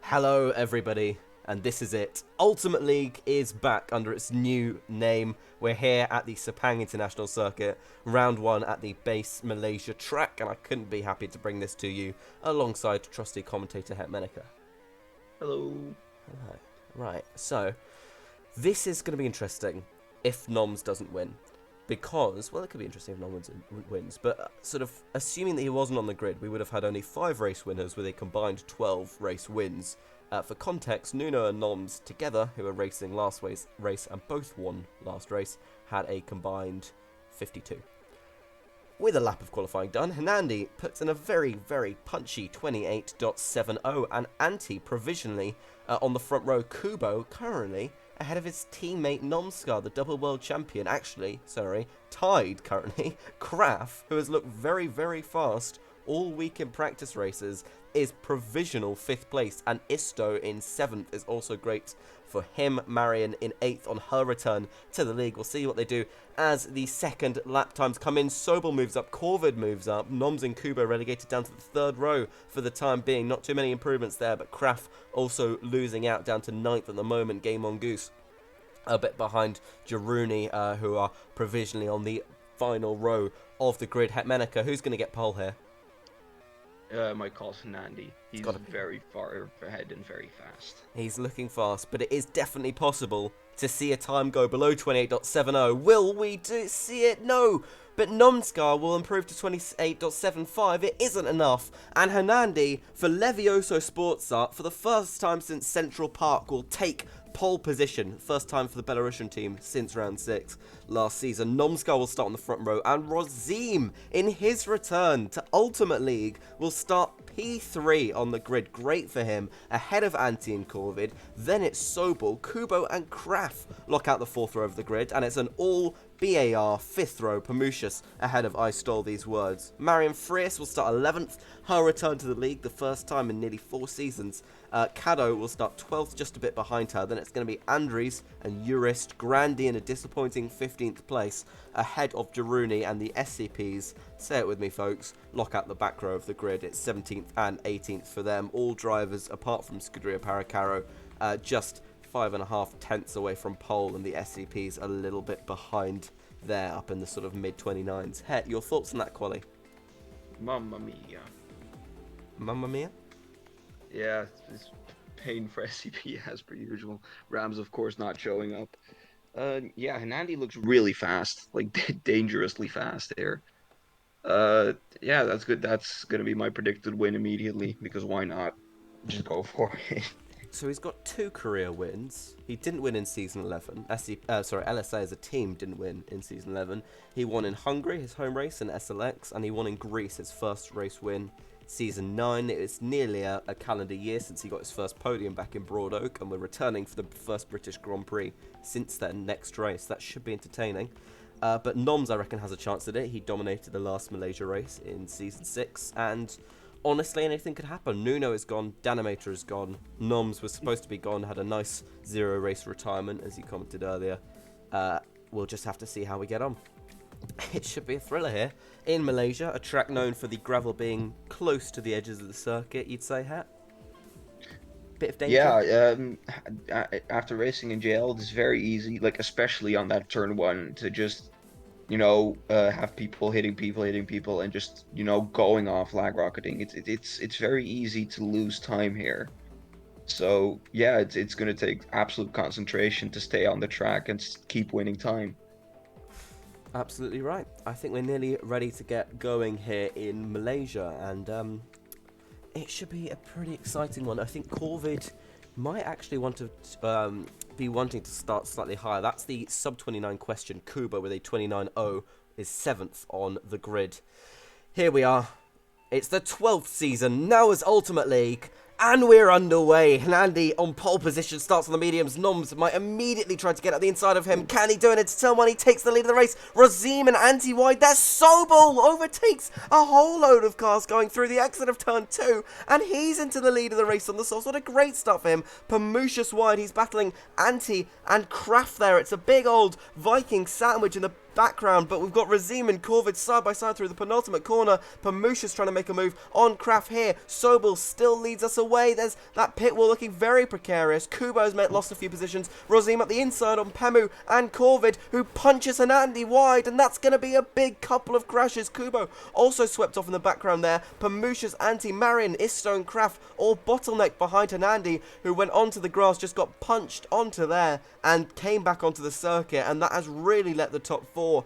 Hello everybody, and this is it. Ultimate League is back under its new name. We're here at the Sepang International Circuit, round 1 at the base Malaysia track, and I couldn't be happy to bring this to you alongside trusty commentator Het Meneke. Hello. Hello. Right, so this is going to be interesting if Noms doesn't win. Because, well, it could be interesting if Noms wins, but sort of assuming that he wasn't on the grid, we would have had only 5 race winners with a combined 12 race wins. For context, Nuno and Noms together, who were racing last race and both won last race, had a combined 52. With a lap of qualifying done, Hernandi puts in a very, very punchy 28.70 and anti-provisionally on the front row. Kubo currently ahead of his teammate Nomskar, the double world champion, tied currently. Kraf, who has looked very, very fast all week in practice races, is provisional 5th place, and Isto in 7th is also great for him. Marion in 8th on her return to the league. We'll see what they do as the second lap times come in. Sobel moves up, Corvid moves up, Noms and Kubo relegated down to the 3rd row for the time being. Not too many improvements there, but Kraf also losing out down to 9th at the moment. Game on Goose a bit behind Jaruni, who are provisionally on the final row of the grid. Het Meneke, who's going to get pole here? My call's Nandi. He's very far ahead and very fast. He's looking fast, but it is definitely possible to see a time go below 28.70. Will we see it? No. But Nomskar will improve to 28.75. It isn't enough. And Hernandi, for Levioso Sports Art, for the first time since Central Park, will take pole position. First time for the Belarusian team since round 6 last season. Nomskar will start on the front row, and Rozim, in his return to Ultimate League, will start P3 on the grid. Great for him, ahead of Antti and Corvid. Then it's Sobel, Kubo and Kraf lock out the 4th row of the grid, and it's an all BAR 5th row. Pamucius ahead of I Stole These Words. Marion Frias will start 11th, her return to the league, the first time in nearly 4 seasons. Caddo will start 12th, just a bit behind her. Then it's going to be Andries and Urist. Grandi in a disappointing 15th place, ahead of Jaruni and the SCPs. Say it with me, folks. Lock out the back row of the grid. It's 17th and 18th for them. All drivers, apart from Scuderia Paracaro, just 5.5 tenths away from pole, and the SCPs a little bit behind there, up in the sort of mid-29s. Het, your thoughts on that quali? Mamma mia. Mamma mia? Yeah, it's pain for SCP as per usual. Rams, of course, not showing up. Yeah, Hernandi looks really fast, like dangerously fast there. Yeah, that's good. That's gonna be my predicted win immediately, because why not? Just go for it. So he's got 2 career wins. He didn't win in Season 11. LSA as a team didn't win in Season 11. He won in Hungary, his home race, in SLX, and he won in Greece, his first race win. Season 9, it was nearly a calendar year since he got his first podium back in Broad Oak, and we're returning for the first British Grand Prix since then, next race. That should be entertaining. But Noms, I reckon, has a chance at it. He dominated the last Malaysia race in Season 6, and honestly, anything could happen. Nuno is gone, Danimator is gone, Noms was supposed to be gone, had a nice 0 race retirement, as you commented earlier. We'll just have to see how we get on. It should be a thriller here. In Malaysia, a track known for the gravel being close to the edges of the circuit, you'd say, Het? Bit of danger? Yeah, after racing in JL, it's very easy, like especially on that turn 1, to just, have people hitting people, and just, going off lag rocketing. It's very easy to lose time here. So yeah, it's gonna take absolute concentration to stay on the track and keep winning time. Absolutely right. I think we're nearly ready to get going here in Malaysia, and it should be a pretty exciting one. I think Corvid might actually want to be wanting to start slightly higher. That's the sub-29 question. Kubo with a 29.0 is 7th on the grid. Here we are. It's the 12th season, now as Ultimate League, and we're underway. Hernandi on pole position, starts on the mediums. Noms might immediately try to get at the inside of him. Can he do it? It's turn 1, he takes the lead of the race. Rozim and anti-wide, there's Sobel, overtakes a whole load of cars going through the exit of turn 2, and he's into the lead of the race on the source. What a great start for him. Pamucius wide, he's battling Anti and Kraf there. It's a big old Viking sandwich in the background, but we've got Razim and Corvid side by side through the penultimate corner. Pamusha's trying to make a move on Kraft here. Sobel still leads us away. There's that pit wall looking very precarious. Kubo's lost a few positions. Razim at the inside on Pemu and Corvid, who punches Anandi wide, and that's going to be a big couple of crashes. Kubo also swept off in the background there. Pamusha's anti-Marion, Isto and Kraft all bottlenecked behind Anandi, who went onto the grass, just got punched onto there and came back onto the circuit, and that has really let the top four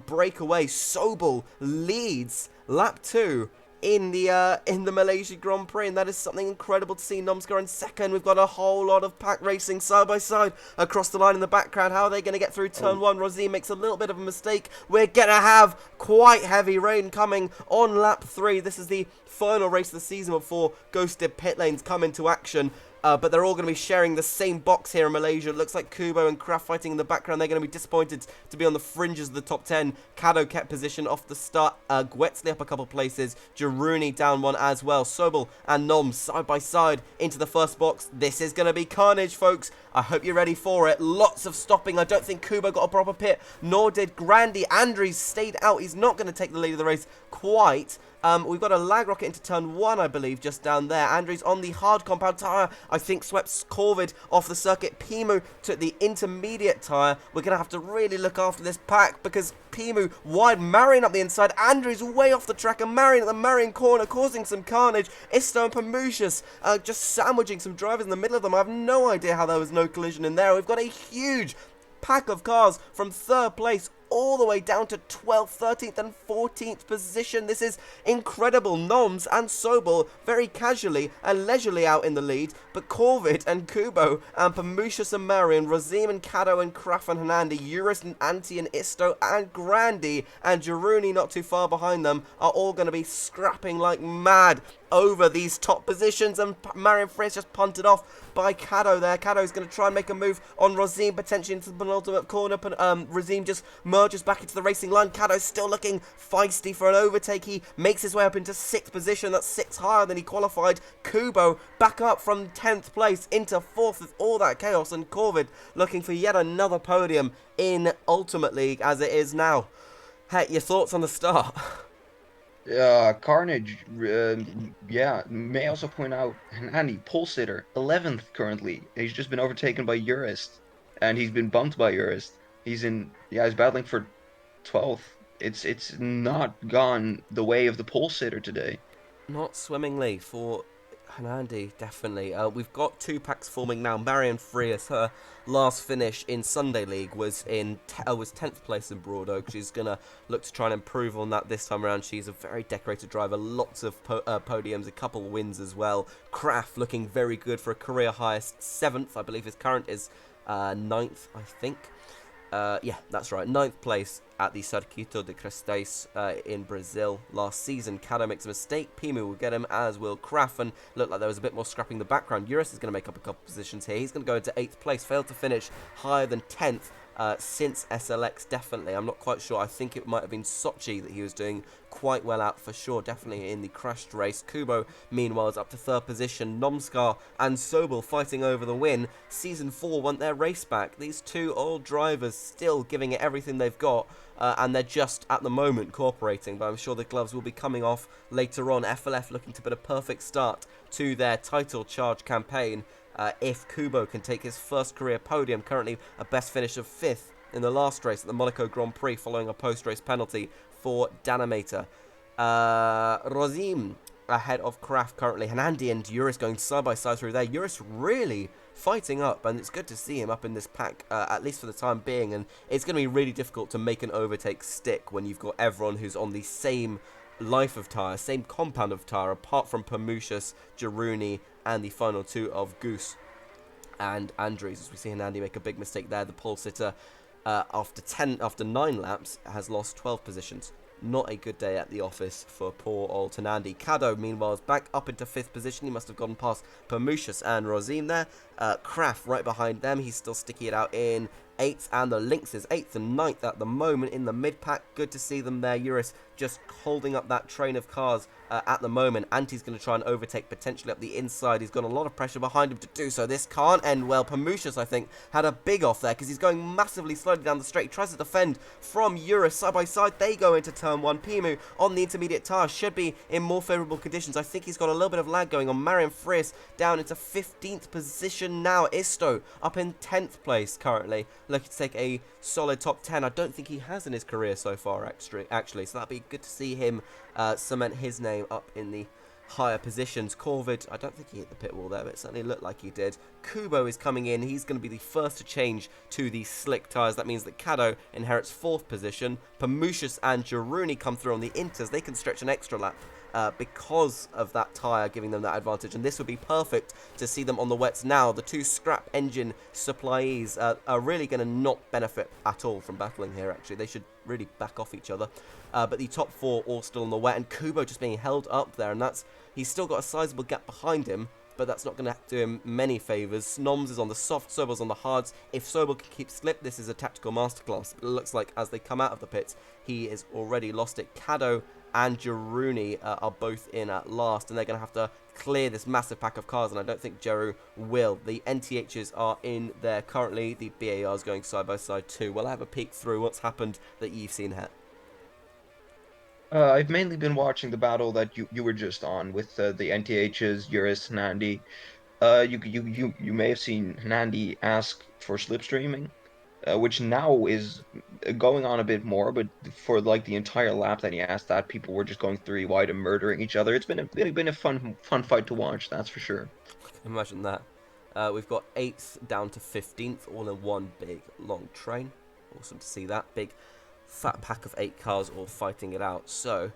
break away. Sobel leads lap 2 in the Malaysia Grand Prix, and that is something incredible to see. Nomska in second. We've got a whole lot of pack racing side by side across the line in the background. How are they going to get through turn 1? Razim makes a little bit of a mistake. We're going to have quite heavy rain coming on lap 3. This is the final race of the season before ghosted pit lanes come into action. But they're all going to be sharing the same box here in Malaysia. It looks like Kubo and Kraft fighting in the background. They're going to be disappointed to be on the fringes of the top 10. Kado kept position off the start. Gwetsley up a couple places. Jaruni down one as well. Sobel and Nom side by side into the first box. This is going to be carnage, folks. I hope you're ready for it. Lots of stopping. I don't think Kubo got a proper pit, nor did Grandy. Andries stayed out. He's not going to take the lead of the race quite. We've got a lag rocket into turn 1, I believe, just down there. Andries on the hard compound tyre, I think, swept Corvid off the circuit. Pimu took the intermediate tyre. We're going to have to really look after this pack because Pimu wide, Marion up the inside. Andries way off the track, and Marion at the Marion corner causing some carnage. Isto and Pamushas just sandwiching some drivers in the middle of them. I have no idea how there was no collision in there. We've got a huge pack of cars from 3rd place all the way down to 12th, 13th and 14th position. This is incredible. Noms and Sobel very casually and leisurely out in the lead, but Corvid and Kubo and Pamushas and Marion, Razim and Kado and Kraft and Hanandi, Urist and Anti and Isto and Grandy and Jaruni not too far behind them are all going to be scrapping like mad over these top positions, and Marion Fritz just punted off by Kado there. Kado is going to try and make a move on Razim, potentially into the penultimate corner. Razim just merges back into the racing line. Kado still looking feisty for an overtake. He makes his way up into 6th position. That's 6 higher than he qualified. Kubo back up from 10th place into 4th with all that chaos, and Corvid looking for yet another podium in Ultimate League as it is now. Hey, your thoughts on the start? Carnage, yeah, may also point out, Hanani, pole sitter, 11th currently. He's just been overtaken by Urist, and he's been bumped by Urist. He's battling for 12th. It's not gone the way of the pole sitter today. Not swimmingly for Hanandi, definitely. We've got 2 packs forming now. Marion Frias, her last finish in Sunday League was 10th place in Broad Oak. She's going to look to try and improve on that this time around. She's a very decorated driver, lots of podiums, a couple wins as well. Kraft looking very good for a career highest 7th, I believe his current is 9th, I think. Yeah, that's right. 9th place at the Circuito de Crestais in Brazil last season. Kado makes a mistake. Pimu will get him, as will Kraft, and looked like there was a bit more scrapping in the background. Urist is going to make up a couple positions here. He's going to go into 8th place. Failed to finish higher than 10th since SLX, definitely. I'm not quite sure. I think it might have been Sochi that he was doing quite well at for sure, definitely in the crashed race. Kubo, meanwhile, is up to 3rd position. Nomskar and Sobel fighting over the win. Season 4 want their race back. These 2 old drivers still giving it everything they've got, and they're just, at the moment, cooperating, but I'm sure the gloves will be coming off later on. FLF looking to put a perfect start to their title charge campaign. If Kubo can take his first career podium, currently a best finish of 5th in the last race at the Monaco Grand Prix following a post-race penalty for Danameter. Rozim ahead of Kraft currently. Hanandi and Urist going side by side through there. Urist really fighting up, and it's good to see him up in this pack, at least for the time being, and it's going to be really difficult to make an overtake stick when you've got everyone who's on the same life of tyre, same compound of tyre, apart from Pamushas, Jaruni, and the final 2 of Goose and Andries. As we see Hanandi make a big mistake there, the pole sitter, after 9 laps, has lost 12 positions. Not a good day at the office for poor old Hanandi. Kado, meanwhile, is back up into 5th position. He must have gone past Pamushas and Rozim there. Kraft right behind them. He's still sticking it out in 8th, and the Lynxes 8th and 9th at the moment in the mid-pack. Good to see them there. Urist just holding up that train of cars at the moment. Anti's going to try and overtake potentially up the inside. He's got a lot of pressure behind him to do so. This can't end well. Pamushas, I think, had a big off there because he's going massively slowly down the straight. He tries to defend from Urist. Side by side, they go into turn 1. Pimu on the intermediate tire should be in more favourable conditions. I think he's got a little bit of lag going on. Marian Friis down into 15th position now. Isto up in 10th place currently, looking to take a solid top 10. I don't think he has in his career so far, actually, so that'd be good to see him cement his name up in the higher positions. Corvid, I don't think he hit the pit wall there, but it certainly looked like he did. Kubo is coming in. He's going to be the first to change to the slick tyres. That means that Kado inherits 4th position. Pamushas and Jaruni come through on the inters. They can stretch an extra lap because of that tyre giving them that advantage, and this would be perfect to see them on the wets now. The 2 scrap engine suppliees are really going to not benefit at all from battling here, actually. They should really back off each other, but the top 4 all still on the wet, and Kubo just being held up there, and he's still got a sizable gap behind him, but that's not going to do him many favours. Noms is on the soft, Sobel's on the hards. If Sobel can keep slip, this is a tactical masterclass. But it looks like as they come out of the pits, he has already lost it. Kado and Jaruni are both in at last, and they're going to have to clear this massive pack of cars, and I don't think Jeru will. The NTHs are in there currently. The BARs going side by side too. We'll have a peek through what's happened that you've seen here. I've mainly been watching the battle that you were just on with the NTHs, Urist, Nandi. You may have seen Nandi ask for slipstreaming, which now is going on a bit more, but for like the entire lap that he asked that, people were just going 3 wide and murdering each other. It's been a fun fight to watch, that's for sure. Imagine that. We've got 8th down to 15th, all in one big long train. Awesome to see that. Big fat pack of 8 cars all fighting it out. So,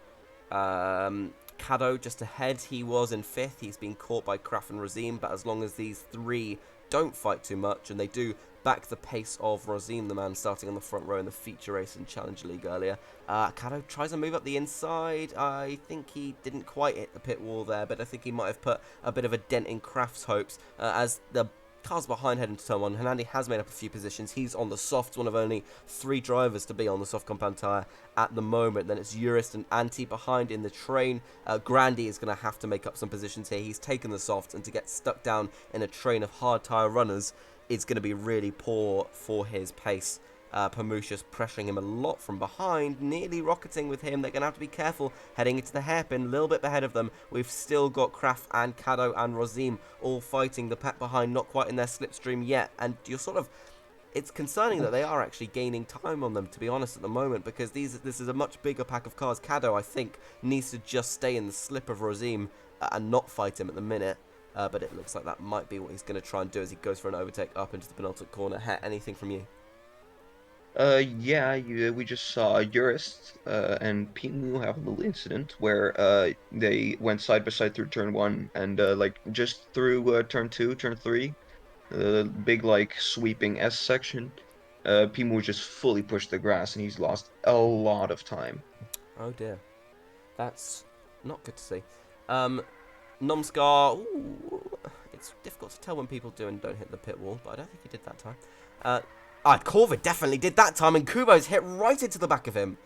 Kado just ahead. He was in 5th. He's been caught by Kraf and Razim, but as long as these 3 don't fight too much, and they do back the pace of Razim, the man starting on the front row in the feature race in Challenge League earlier. Kado tries to move up the inside. I think he didn't quite hit the pit wall there, but I think he might have put a bit of a dent in Kraf's hopes as the cars behind head into turn 1. Hernandi has made up a few positions. He's on the softs, one of only 3 drivers to be on the soft compound tyre at the moment. Then it's Urist and Anti behind in the train. Grandy is going to have to make up some positions here. He's taken the softs, and to get stuck down in a train of hard tyre runners is going to be really poor for his pace. Pamushas pressuring him a lot from behind, nearly rocketing with him. They're going to have to be careful heading into the hairpin, a little bit ahead of them. We've still got Kraf and Kado and Razim all fighting the pack behind, not quite in their slipstream yet, and you're sort of... It's concerning that they are actually gaining time on them, to be honest, at the moment, because this is a much bigger pack of cars. Kado, I think, needs to just stay in the slip of Razim and not fight him at the minute. But it looks like that might be what he's going to try and do as he goes for an overtake up into the penultimate corner. Anything from you? Yeah, we just saw Urist and Pimu have a little incident where they went side by side through turn 1 and like just through turn 2, turn 3, big like sweeping S section. Pimu just fully pushed the grass and he's lost a lot of time. Oh dear, that's not good to see. Nomscar, it's difficult to tell when people do and don't hit the pit wall, but I don't think he did that time. Corvid definitely did that time, and Kubo's hit right into the back of him.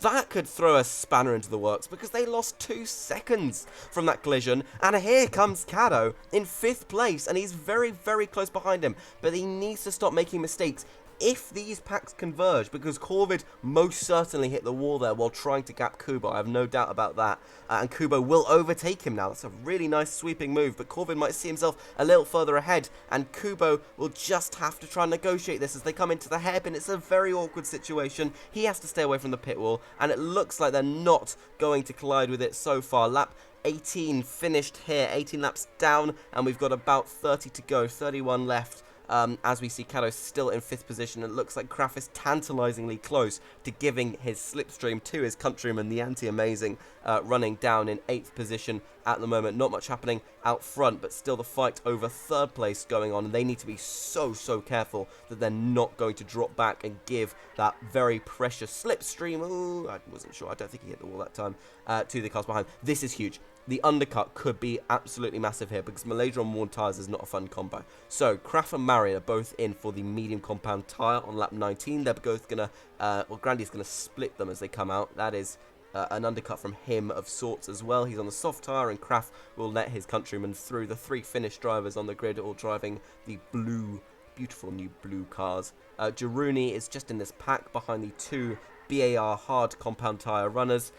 That could throw a spanner into the works, because they lost 2 seconds from that collision, and here comes Kado in 5th place, and he's very, very close behind him, but he needs to stop making mistakes if these packs converge, because Corvid most certainly hit the wall there while trying to gap Kubo. I have no doubt about that. And Kubo will overtake him now. That's a really nice sweeping move, but Corvid might see himself a little further ahead, and Kubo will just have to try and negotiate this as they come into the hairpin. It's a very awkward situation. He has to stay away from the pit wall, and it looks like they're not going to collide with it so far. Lap 18 finished here, 18 laps down, and we've got about 30 to go, 31 left. As we see Kado still in 5th position, it looks like Kraf is tantalisingly close to giving his slipstream to his countryman, the anti-amazing, running down in 8th position at the moment. Not much happening out front, but still the fight over 3rd place going on, and they need to be so careful that they're not going to drop back and give that very precious slipstream. Ooh, I wasn't sure. I don't think he hit the wall that time. To the cars behind. This is huge. the undercut could be absolutely massive here because Malaysia on worn tyres is not a fun combo. So, Kraft and Marion are both in for the medium compound tyre on lap 19. They're both going to, Grandy's going to split them as they come out. That is an undercut from him of sorts as well. He's on the soft tyre, and Kraft will let his countrymen through. The 3 Finnish drivers on the grid all driving the beautiful new blue cars. Jiruni is just in this pack behind the 2 BAR hard compound tyre runners.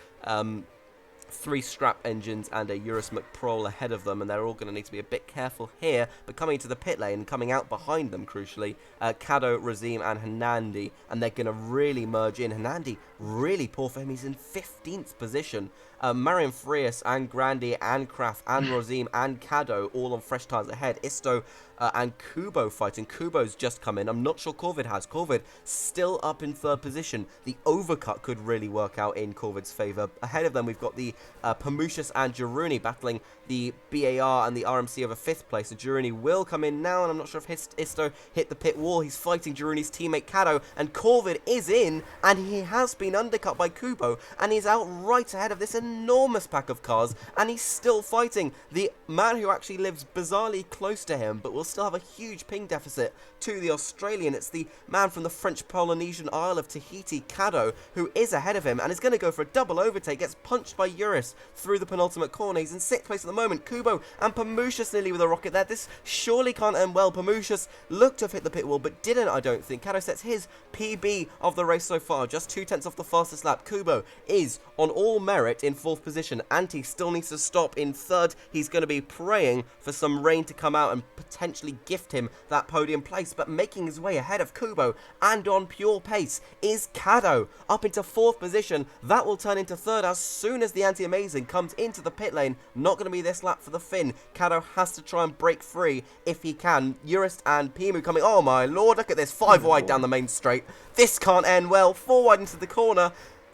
3 strap engines and a Urist McProl ahead of them, and they're all going to need to be a bit careful here. But coming into the pit lane, coming out behind them, crucially, Kado, Razim and Hanandi, and they're going to really merge in. Hanandi, really poor for him. He's in 15th position. Marion Frias and Grandy and Kraft and Razim and Kado all on fresh tyres ahead. Isto and Kubo fighting. Kubo's just come in. I'm not sure Corvid has. Corvid still up in 3rd position. The overcut could really work out in Corvid's favour. Ahead of them, we've got the Pamushas and Jiruni battling the BAR and the RMC over 5th place. So Jiruni will come in now, and I'm not sure if Isto hit the pit wall. He's fighting Jiruni's teammate Kado, and Corvid is in, and he has been undercut by Kubo, and he's out right ahead of this enormous pack of cars, and he's still fighting the man who actually lives bizarrely close to him, but will still have a huge ping deficit to the Australian. It's the man from the French Polynesian Isle of Tahiti, Kado, who is ahead of him and is going to go for a double overtake. Gets punched by Urist through the penultimate corner. He's in 6th place at the moment. Kubo and Pamushas nearly with a rocket there. This surely can't end well. Pamushas looked to have hit the pit wall, but didn't, I don't think. Kado sets his PB of the race so far, just 2/10 off the fastest lap. Kubo is on all merit in 4th position. Antti still needs to stop in 3rd. He's going to be praying for some rain to come out and potentially gift him that podium place, but making his way ahead of Kubo and on pure pace is Kado up into 4th position. That will turn into 3rd as soon as the Anti-Amazing comes into the pit lane. Not going to be this lap for the Finn. Kado has to try and break free if he can. Urist and Pimu coming. Oh my lord, look at this. 5 wide down the main straight. This can't end well. 4 wide into the corner.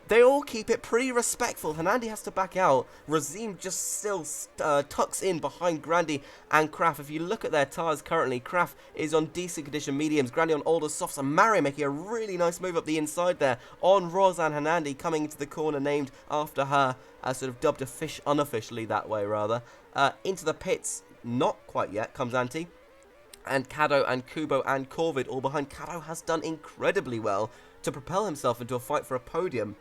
They all keep it pretty respectful. Hanandi has to back out. Razim just still tucks in behind Grandy and Kraft. If you look at their tyres currently, Kraft is on decent condition mediums, Grandy on older softs, and Mario making a really nice move up the inside there on Roz and Hanandi coming into the corner named after her, sort of dubbed unofficially that way rather. Into the pits, not quite yet, comes Antti. And Kado and Kubo and Corvid all behind. Kado has done incredibly well to propel himself into a fight for a podium.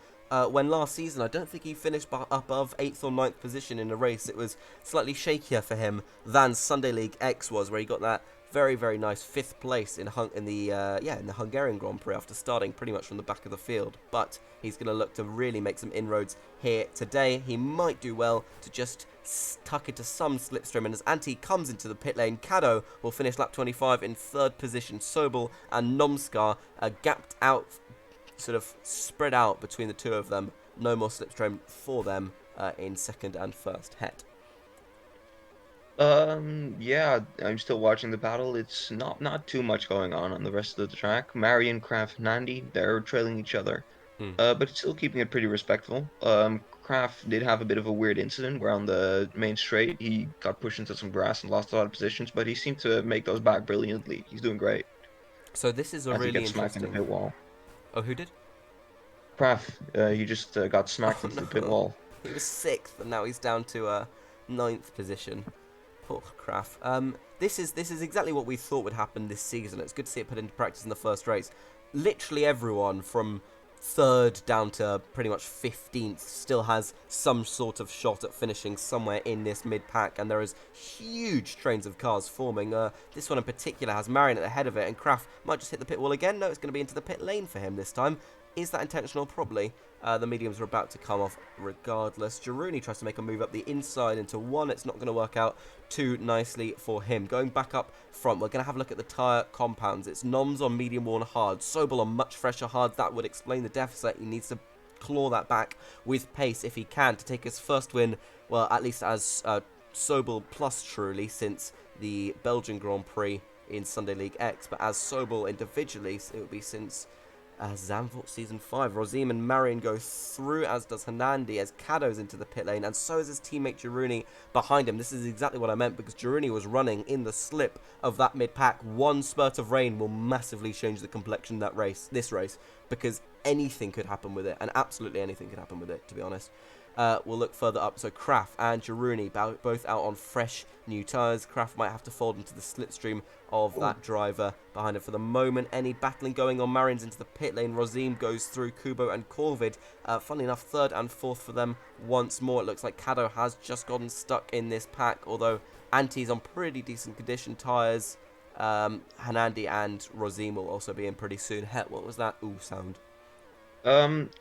When last season, I don't think he finished above 8th or 9th position in a race. It was slightly shakier for him than Sunday League X was, where he got that very, very nice 5th place in the Hungarian Grand Prix after starting pretty much from the back of the field. But he's going to look to really make some inroads here today. He might do well to just tuck into some slipstream, and as Antti comes into the pit lane, Kado will finish lap 25 in 3rd position. Sobel and Nomskar are gapped out, sort of spread out between the two of them. No more slipstream for them in 2nd and 1st head. Yeah, I'm still watching the battle. It's not too much going on the rest of the track. Marion, Kraft, Nandi, they're trailing each other. But still keeping it pretty respectful. Kraft did have a bit of a weird incident where on the main straight he got pushed into some grass and lost a lot of positions, but he seemed to make those back brilliantly. He's doing great. So this is a As he really gets smacked in the interesting... pit wall. Oh, who did? Kraft, he just got smacked into the pit wall. He was 6th, and now he's down to 9th position. Poor Kraft. This is exactly what we thought would happen this season. It's good to see it put into practice in the first race. Literally everyone from 3rd down to pretty much 15th still has some sort of shot at finishing somewhere in this mid-pack, and there is huge trains of cars forming. This one in particular has Marion at the head of it, and Kraft might just hit the pit wall again. No, it's going to be into the pit lane for him this time. Is that intentional? Probably. The mediums are about to come off regardless. Jiruni tries to make a move up the inside into 1. It's not going to work out too nicely for him. Going back up front, we're going to have a look at the tyre compounds. It's Noms on medium worn hard, Sobel on much fresher hard. That would explain the deficit. He needs to claw that back with pace if he can to take his first win, well, at least as Sobel plus truly since the Belgian Grand Prix in Sunday League X. But as Sobel individually, it would be since... Zandvoort Season 5. Rozim and Marion go through, as does Hanandi, as Kado's into the pit lane, and so is his teammate Jiruni behind him. This is exactly what I meant, because Jiruni was running in the slip of that mid-pack. One spurt of rain will massively change the complexion of this race, because anything could happen with it, and absolutely anything could happen with it, to be honest. We'll look further up. So Kraft and Jaruni both out on fresh new tyres. Kraft might have to fold into the slipstream of that driver behind him for the moment. Any battling going on? Marion's into the pit lane. Rozim goes through Kubo and Corvid. Funnily enough, third and fourth for them once more. It looks like Caddo has just gotten stuck in this pack, although Anti's on pretty decent condition tyres. Hanandi and Rozim will also be in pretty soon. Het, what was that ooh sound?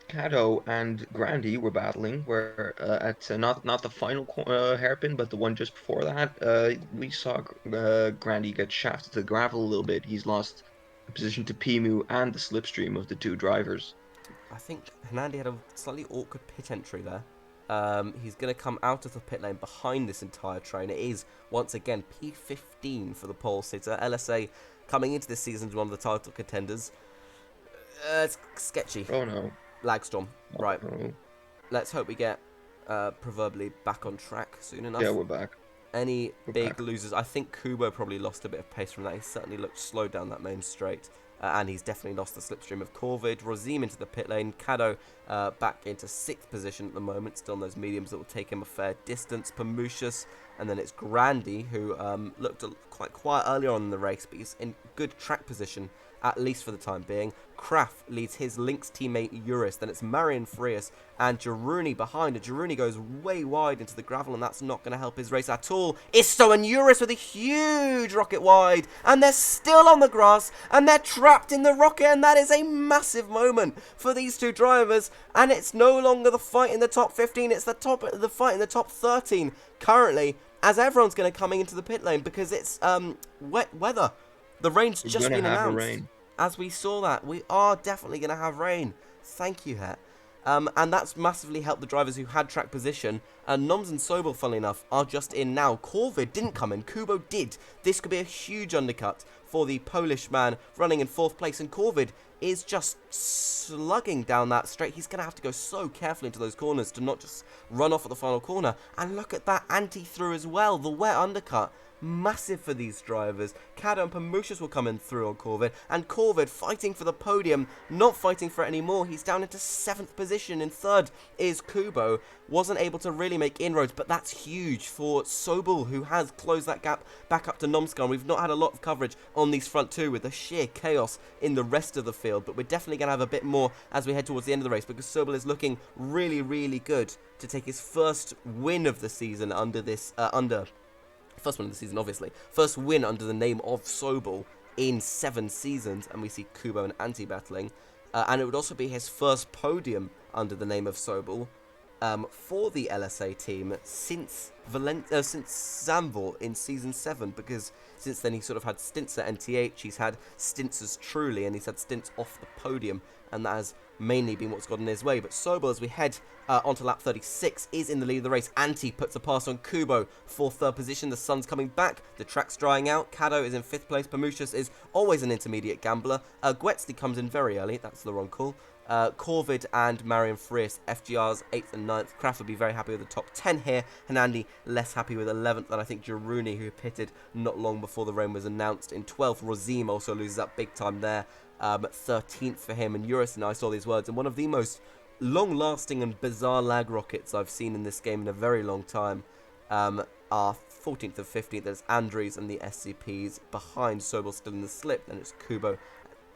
Kato and Grandy were battling, where at not the final hairpin, but the one just before that, we saw Grandy get shafted to the gravel a little bit. He's lost the position to Pimu and the slipstream of the two drivers. I think Hanandi had a slightly awkward pit entry there. He's going to come out of the pit lane behind this entire train. It is, once again, P15 for the pole sitter. LSA coming into this season as one of the title contenders. It's sketchy. Oh no. Lagstorm. Oh, Right. no. Let's hope we get proverbially back on track soon enough. Yeah, we're back. Any We're big back. losers? I think Kubo probably lost a bit of pace from that. He certainly looked slowed down that main straight. And he's definitely lost the slipstream of Corvid. Rozim into the pit lane. Caddo back into 6th position at the moment. Still on those mediums that will take him a fair distance. Pamucius. And then it's Grandy, who looked quite quiet earlier on in the race, but he's in good track position, at least for the time being. Kraft leads his Lynx teammate Urist. Then it's Marion Frias and Jaruni behind. And Jaruni goes way wide into the gravel, and that's not going to help his race at all. Isto and Urist with a huge rocket wide, and they're still on the grass, and they're trapped in the rocket, and that is a massive moment for these two drivers. And it's no longer the fight in the top 15, it's the fight in the top 13 currently, as everyone's going to coming into the pit lane because it's wet weather. The rain's just been announced. Rain. As we saw that, we are definitely going to have rain. Thank you, Het. And that's massively helped the drivers who had track position. And Noms and Sobel, funnily enough, are just in now. Corvid didn't come in. Kubo did. This could be a huge undercut for the Polish man running in 4th place. And Corvid is just slugging down that straight. He's going to have to go so carefully into those corners to not just run off at the final corner. And look at that anti-through as well. The wet undercut. Massive for these drivers. Caddo and Pamucius will come in through on Corvid, and Corvid fighting for the podium, not fighting for it anymore. He's down into 7th position. In 3rd is Kubo. Wasn't able to really make inroads, but that's huge for Sobel, who has closed that gap back up to Nomskar. We've not had a lot of coverage on these front two with the sheer chaos in the rest of the field, but we're definitely going to have a bit more as we head towards the end of the race, because Sobel is looking really, really good to take his first win of the season under this, first win of the season, obviously. First win under the name of Sobel in 7 seasons, and we see Kubo and Anti battling. And it would also be his first podium under the name of Sobel for the LSA team since Zandvoort in Season 7, because since then he sort of had stints at NTH, he's had stints as Truly, and he's had stints off the podium, and that has mainly been what's gotten in his way. But Sobel, as we head onto lap 36, is in the lead of the race. Anti puts a pass on Kubo for 3rd position. The sun's coming back, the track's drying out. Caddo is in 5th place. Pamucius is always an intermediate gambler. Gwetsley comes in very early, that's the wrong call. Corvid and Marion Frias, FGR's 8th and 9th. Kraft will be very happy with the top 10 here. Hanandi less happy with 11th, and I think Jaruni, who pitted not long before the rain was announced, in 12th. Rozim also loses up big time there. 13th for him, and Urist, and I saw these words, and one of the most long-lasting and bizarre lag rockets I've seen in this game in a very long time are 14th and 15th. There's Andres and the SCPs behind Sobel still in the slip. Then it's Kubo,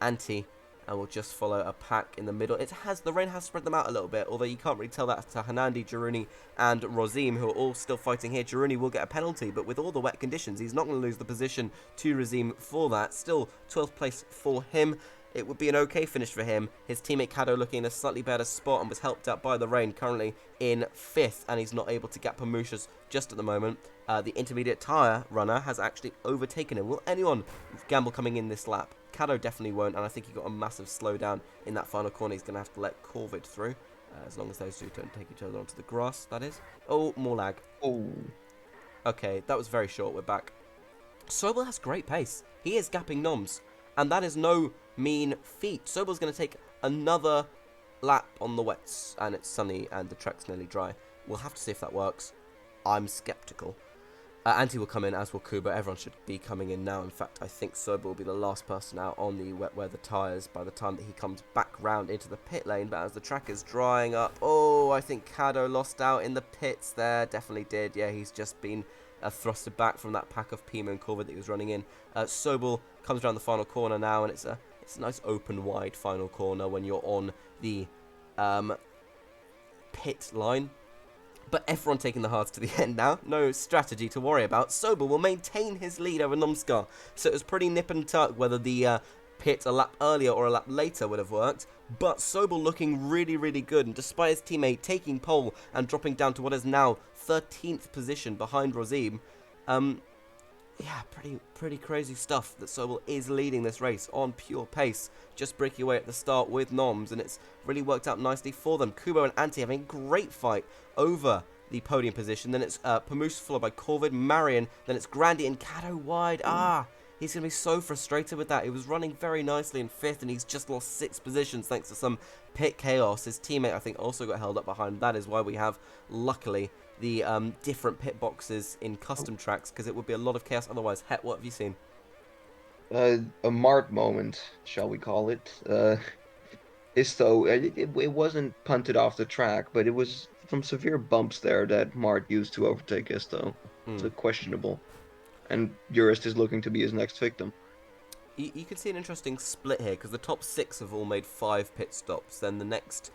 Anti, and we'll just follow a pack in the middle. The rain has spread them out a little bit, although you can't really tell that to Hanandi, Jaruni, and Rozim, who are all still fighting here. Jaruni will get a penalty, but with all the wet conditions, he's not going to lose the position to Rozim for that. Still 12th place for him. It would be an okay finish for him. His teammate Caddo looking in a slightly better spot and was helped out by the rain, currently in 5th, and he's not able to get Pamucius just at the moment. The intermediate tyre runner has actually overtaken him. Will anyone gamble coming in this lap? Caddo definitely won't, and I think he got a massive slowdown in that final corner. He's going to have to let Corvid through, as long as those two don't take each other onto the grass, that is. Oh, more lag. Oh. Okay, that was very short. We're back. Sobel has great pace. He is gapping Noms, and that is no mean feat. Sobel's going to take another lap on the wets, and it's sunny and the track's nearly dry. We'll have to see if that works. I'm skeptical. Anti will come in, as will Kubo. Everyone should be coming in now. In fact, I think Sober will be the last person out on the wet weather tyres by the time that he comes back round into the pit lane. But as the track is drying up, oh, I think Caddo lost out in the pits there. Definitely did. Yeah, he's just been thrusted back from that pack of Pima and Corvid that he was running in. Sobel comes around the final corner now, and it's a nice open, wide final corner when you're on the pit line. But everyone taking the hards to the end now. No strategy to worry about. Sober will maintain his lead over Numscar. So it was pretty nip and tuck whether the pit a lap earlier or a lap later would have worked. But Sobel looking really, really good. And despite his teammate taking pole and dropping down to what is now 13th position behind Rozim, yeah, pretty crazy stuff that Sobel is leading this race on pure pace, just breaking away at the start with Noms, and it's really worked out nicely for them. Kubo and Anti having a great fight over the podium position. Then it's Pamoose followed by Corvid, Marion, then it's Grandy and Caddo wide. He's going to be so frustrated with that. He was running very nicely in 5th, and he's just lost 6 positions thanks to some pit chaos. His teammate, I think, also got held up behind. That is why we have, luckily, the different pit boxes in custom tracks, because it would be a lot of chaos otherwise. Het, what have you seen? A Mart moment, shall we call it? Isto, it wasn't punted off the track, but it was some severe bumps there that Mart used to overtake Isto. So questionable. And Urist is looking to be his next victim. You can see an interesting split here, because the top 6 have all made 5 pit stops, then the next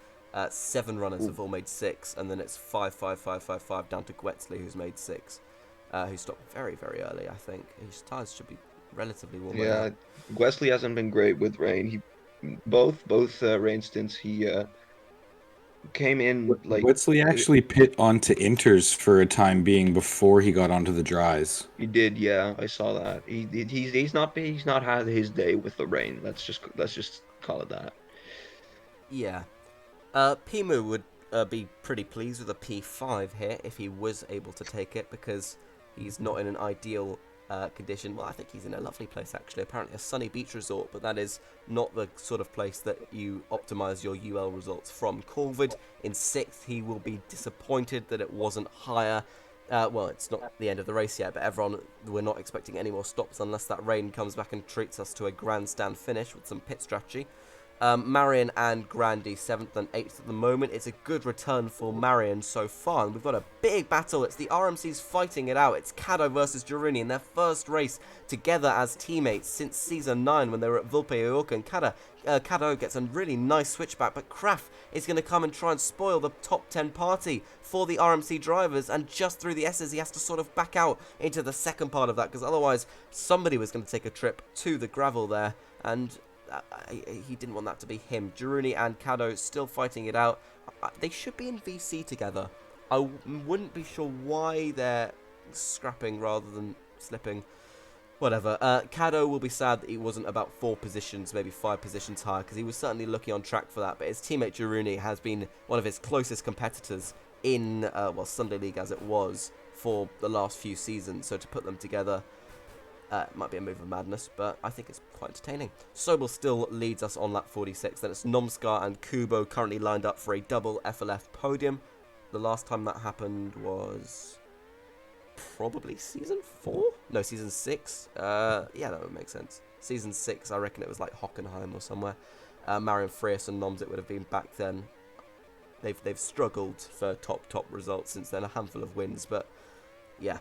7 runners have all made 6, and then it's 5, 5, 5, 5, 5 down to Gwetzley, who's made 6, who stopped very, very early, I think. His tyres should be relatively warm. Yeah, Gwetzley hasn't been great with rain. Both rain stints he came in like Wesley actually pit onto inters for a time being before he got onto the dries. he did. Yeah, I saw that. He's not had his day with the rain. Let's just call it that. Yeah. Pimu would be pretty pleased with a P5 here if he was able to take it, because he's not in an ideal condition. Well, I think he's in a lovely place actually, apparently a sunny beach resort, but that is not the sort of place that you optimize your UL results from. Corvid in 6th, he will be disappointed that it wasn't higher. Well, it's not the end of the race yet, but everyone, we're not expecting any more stops unless that rain comes back and treats us to a grandstand finish with some pit strategy. Marion and Grandy 7th and 8th at the moment. It's a good return for Marion so far, and we've got a big battle. It's the RMCs fighting it out. It's Caddo versus Girouni in their first race together as teammates since Season 9 when they were at Vulpe Uoca, and Caddo gets a really nice switchback, but Kraft is going to come and try and spoil the top 10 party for the RMC drivers, and just through the S's he has to sort of back out into the second part of that, because otherwise somebody was going to take a trip to the gravel there, and he didn't want that to be him. Girouni and Caddo still fighting it out. They should be in VC together. I wouldn't be sure why they're scrapping rather than slipping. Whatever. Caddo will be sad that he wasn't about 4 positions, maybe 5 positions higher, because he was certainly looking on track for that. But his teammate Girouni has been one of his closest competitors in, well, Sunday League as it was for the last few seasons. So to put them together, it might be a move of madness, but I think it's quite entertaining. Sobel still leads us on lap 46. Then it's Nomskar and Kubo currently lined up for a double FLF podium. The last time that happened was probably Season 4? No, Season 6. Yeah, that would make sense. Season 6, I reckon it was like Hockenheim or somewhere. Marion Frias and Noms it would have been back then. They've struggled for top results since then, a handful of wins, but yeah.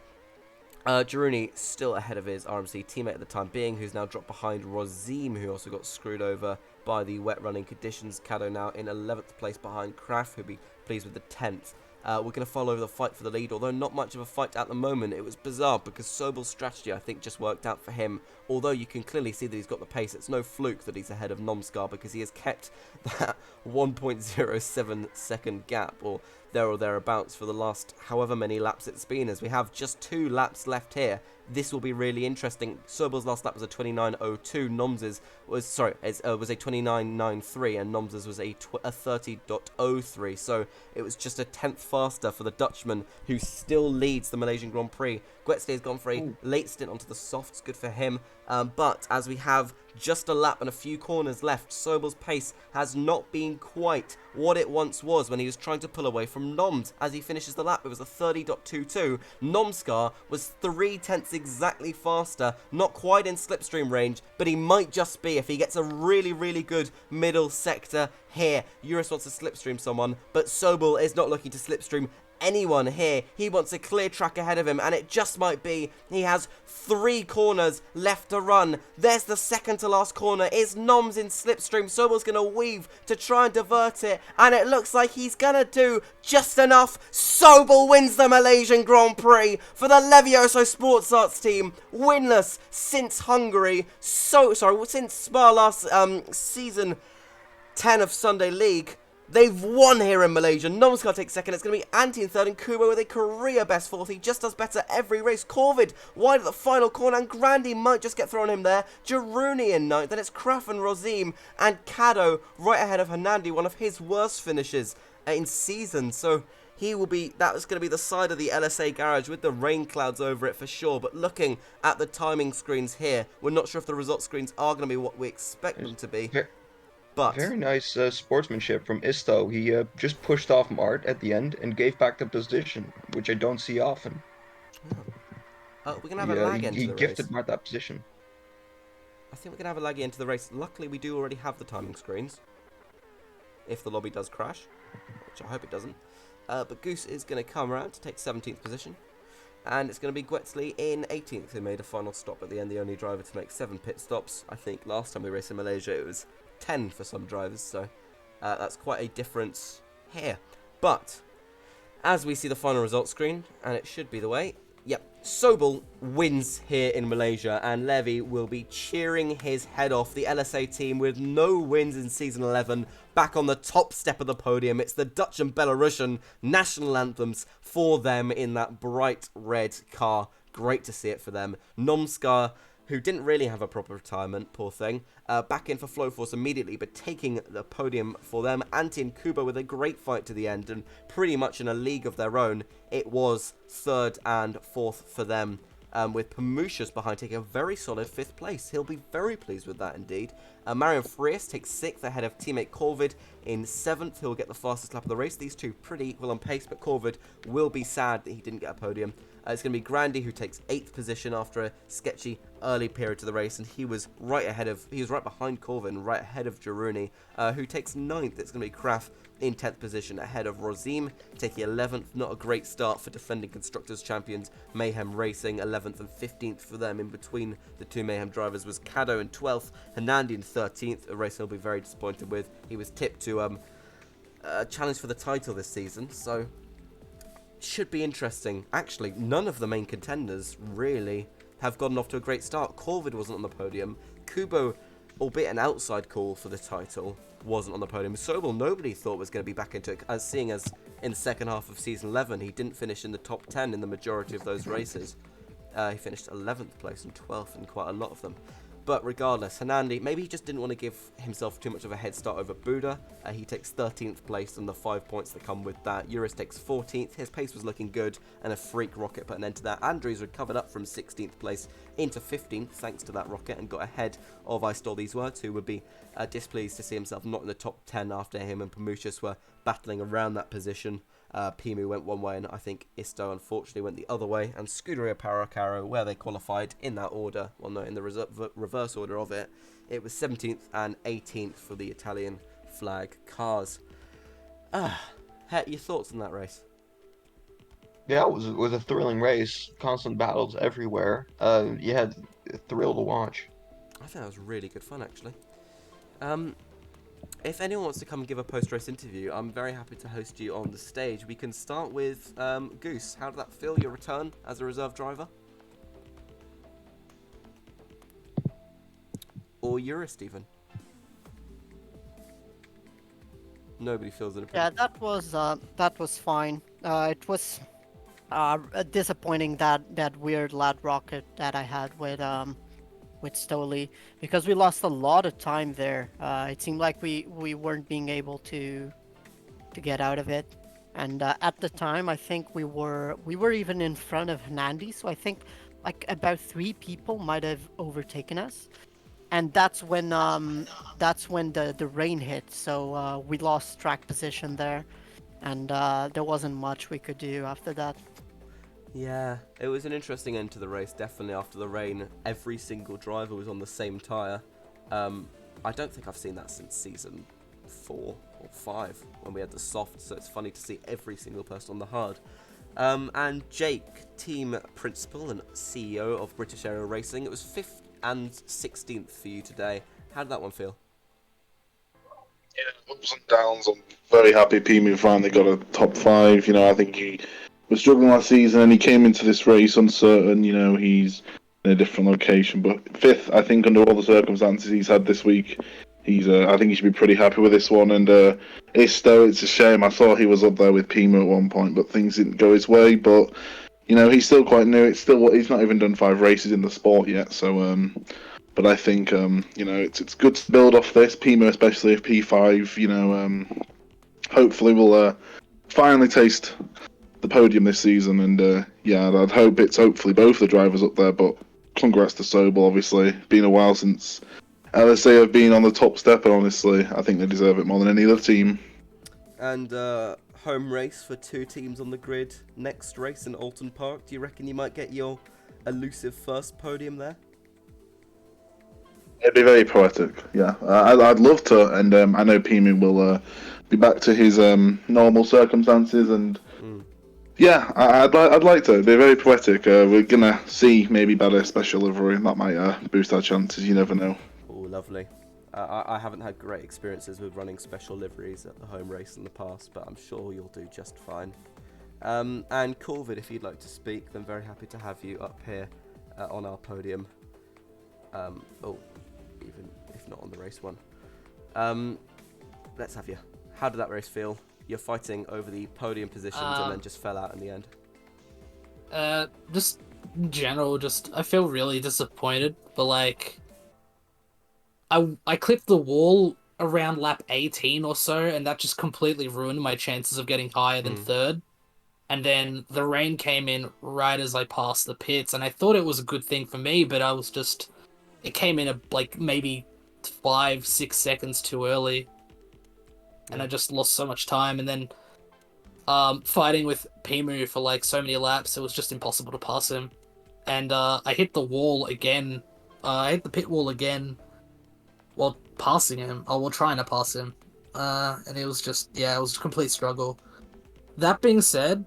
Girouni still ahead of his RMC teammate at the time being, who's now dropped behind Rozim, who also got screwed over by the wet running conditions. Caddo now in 11th place behind Kraft, who'll be pleased with the 10th. We're going to follow the fight for the lead, although not much of a fight at the moment. It was bizarre because Sobel's strategy, I think, just worked out for him. Although you can clearly see that he's got the pace. It's no fluke that he's ahead of Nomskar because he has kept that 1.07 second gap, or there or thereabouts, for the last however many laps it's been. As we have just 2 laps left here, this will be really interesting. Sobel's last lap was a 29.02. Noms's was a 29.93, and Noms's was a 30.03. So it was just a 10th faster for the Dutchman, who still leads the Malaysian Grand Prix. Gwetzley has gone for a late stint onto the softs, good for him. But as we have Just a lap and a few corners left. Sobel's pace has not been quite what it once was when he was trying to pull away from Noms. As he finishes the lap, it was a 30.22. Nomskar was 3/10 exactly faster, not quite in slipstream range, but he might just be if he gets a really, really good middle sector here. Urist wants to slipstream someone, but Sobel is not looking to slipstream anyone here. He wants a clear track ahead of him, and it just might be he has 3 corners left to run. There's the second to last corner. Is Noms in slipstream? Sobel's going to weave to try and divert it, and it looks like he's going to do just enough. Sobel wins the Malaysian Grand Prix for the Levioso Sports Arts team, winless since Hungary. Since Spa last season 10 of Sunday League. They've won here in Malaysia. Nomskar takes second. It's going to be Anti in third, and Kubo with a career best fourth. He just does better every race. Corvid wide at the final corner, and Grandy might just get thrown him there. Jaruni in ninth. Then it's Kraft and Rozim, and Kado right ahead of Hernandi, one of his worst finishes in season. So he will be, that's going to be the side of the LSA garage with the rain clouds over it for sure. But looking at the timing screens here, we're not sure if the result screens are going to be what we expect them to be. But very nice sportsmanship from Isto. He just pushed off Mart at the end and gave back the position, which I don't see often. we're going to have a lag into the race. He gifted Mart that position. I think we're going to have a laggy into the race. Luckily, we do already have the timing screens. If the lobby does crash, which I hope it doesn't. But Goose is going to come around to take 17th position. And it's going to be Gwetsley in 18th, who made a final stop at the end. The only driver to make 7 pit stops. I think last time we raced in Malaysia, it was 10 for some drivers. So that's quite a difference here. But as we see the final result screen, and it should be the way. Yep, Sobel wins here in Malaysia, and Levy will be cheering his head off. The LSA team with no wins in Season 11, back on the top step of the podium. It's the Dutch and Belarusian national anthems for them in that bright red car. Great to see it for them. Nomskar, who didn't really have a proper retirement, poor thing, back in for Flow Force immediately, but taking the podium for them. Antti and Kuba with a great fight to the end, and pretty much in a league of their own. It was 3rd and 4th for them, with Pamushas behind taking a very solid 5th place. He'll be very pleased with that indeed. Marion Frias takes 6th ahead of teammate Corvid in 7th. He'll get the fastest lap of the race. These two pretty equal on pace, but Corvid will be sad that he didn't get a podium. It's going to be Grandy, who takes 8th position after a sketchy early period to the race, and he was right behind Corvid and right ahead of Jaruni, who takes 9th. It's going to be Kraft in 10th position ahead of Rozim, taking 11th. Not a great start for defending Constructors champions Mayhem Racing. 11th and 15th for them. In between the two Mayhem drivers was Kado in 12th, Hernandi in 13th, a race he'll be very disappointed with. He was tipped to challenge for the title this season, so should be interesting. Actually, none of the main contenders really have gotten off to a great start. Corvid wasn't on the podium. Kubo, albeit an outside call for the title, wasn't on the podium. Sobel, nobody thought was going to be back into it, seeing as in the second half of Season 11, he didn't finish in the top 10 in the majority of those races. He finished 11th place and 12th in quite a lot of them. But regardless, Hernandi, maybe he just didn't want to give himself too much of a head start over Buddha. He takes 13th place and the 5 points that come with that. Urist takes 14th. His pace was looking good, and a freak rocket put an end to that. Andrews recovered up from 16th place into 15th thanks to that rocket, and got ahead of I Stole These Words, who would be displeased to see himself not in the top 10 after him and Pamushas were battling around that position. Pimu went one way, and I think Isto unfortunately went the other way, and Scuderia Paracaro, where they qualified in that order, well no, in the reverse order of it, it was 17th and 18th for the Italian flag cars. Het, your thoughts on that race? Yeah, it was a thrilling race, constant battles everywhere. You had a thrill to watch. I think that was really good fun, actually. If anyone wants to come and give a post-race interview, I'm very happy to host you on the stage. We can start with Goose. How did that feel, your return as a reserve driver? Or Urist, even? Nobody feels an opinion. Yeah, that was fine. It was disappointing that weird lad rocket that I had with Stoli, because we lost a lot of time there. It seemed like we weren't being able to get out of it, and at the time I think we were even in front of Hernandi, so I think like about 3 people might have overtaken us. and that's when the rain hit. So we lost track position there, and there wasn't much we could do after that. Yeah, it was an interesting end to the race. Definitely after the rain, every single driver was on the same tyre. I don't think I've seen that since season 4 or 5 when we had the soft. So it's funny to see every single person on the hard. And Jake, team principal and CEO of British Aerial Racing, it was 5th and 16th for you today. How did that one feel? Yeah, ups and downs. I'm very happy Pimu finally got a top 5. I think he was struggling last season and he came into this race uncertain. He's in a different location, but 5th, I think, under all the circumstances he's had this week, I think he should be pretty happy with this one. And Isto, it's a shame. I thought he was up there with Pimu at one point, but things didn't go his way. But he's still quite new. He's not even done 5 races in the sport yet. So, but I think it's good to build off this. Pimu, especially if P5, hopefully will finally taste the podium this season. And I'd hope it's hopefully both the drivers up there. But congrats to Sobel, obviously. Been a while since LSA have been on the top step, and honestly, I think they deserve it more than any other team. And home race for 2 teams on the grid. Next race in Alton Park. Do you reckon you might get your elusive first podium there? It'd be very poetic, yeah. I'd love to, and I know Pimu will be back to his normal circumstances, and yeah, I'd like to. It'd be very poetic. We're gonna see maybe better special livery, and that might boost our chances. You never know. Oh, lovely. I haven't had great experiences with running special liveries at the home race in the past, but I'm sure you'll do just fine. And Corvid, if you'd like to speak, then very happy to have you up here on our podium. Even if not on the race one. Let's have you. How did that race feel? You're fighting over the podium positions and then just fell out in the end. Just in general, I feel really disappointed, but like, I clipped the wall around lap 18 or so, and that just completely ruined my chances of getting higher than 3rd. And then the rain came in right as I passed the pits, and I thought it was a good thing for me, but it came in maybe 5-6 seconds too early, and I just lost so much time. And then fighting with Pimu for so many laps, it was just impossible to pass him. And I hit the wall again. I hit the pit wall again while passing him, or while trying to pass him. And it was it was a complete struggle. That being said,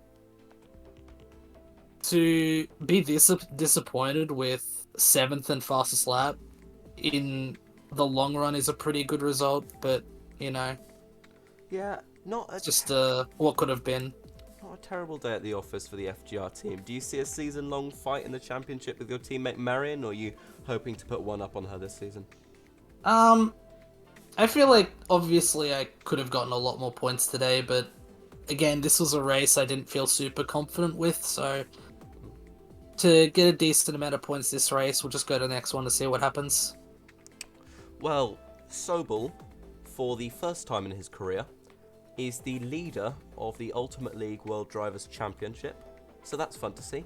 to be disappointed with 7th and fastest lap in the long run is a pretty good result, but Yeah, just what could have been. Not a terrible day at the office for the FGR team. Do you see a season-long fight in the championship with your teammate Marion, or are you hoping to put one up on her this season? I feel like obviously I could have gotten a lot more points today, but again, this was a race I didn't feel super confident with, so to get a decent amount of points this race, we'll just go to the next one to see what happens. Well, Sobel, for the first time in his career, is the leader of the Ultimate League World Drivers' Championship, so that's fun to see.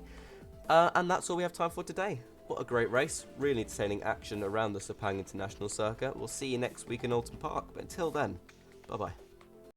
And that's all we have time for today. What a great race. Really entertaining action around the Sepang International Circuit. We'll see you next week in Alton Park, but until then, bye-bye.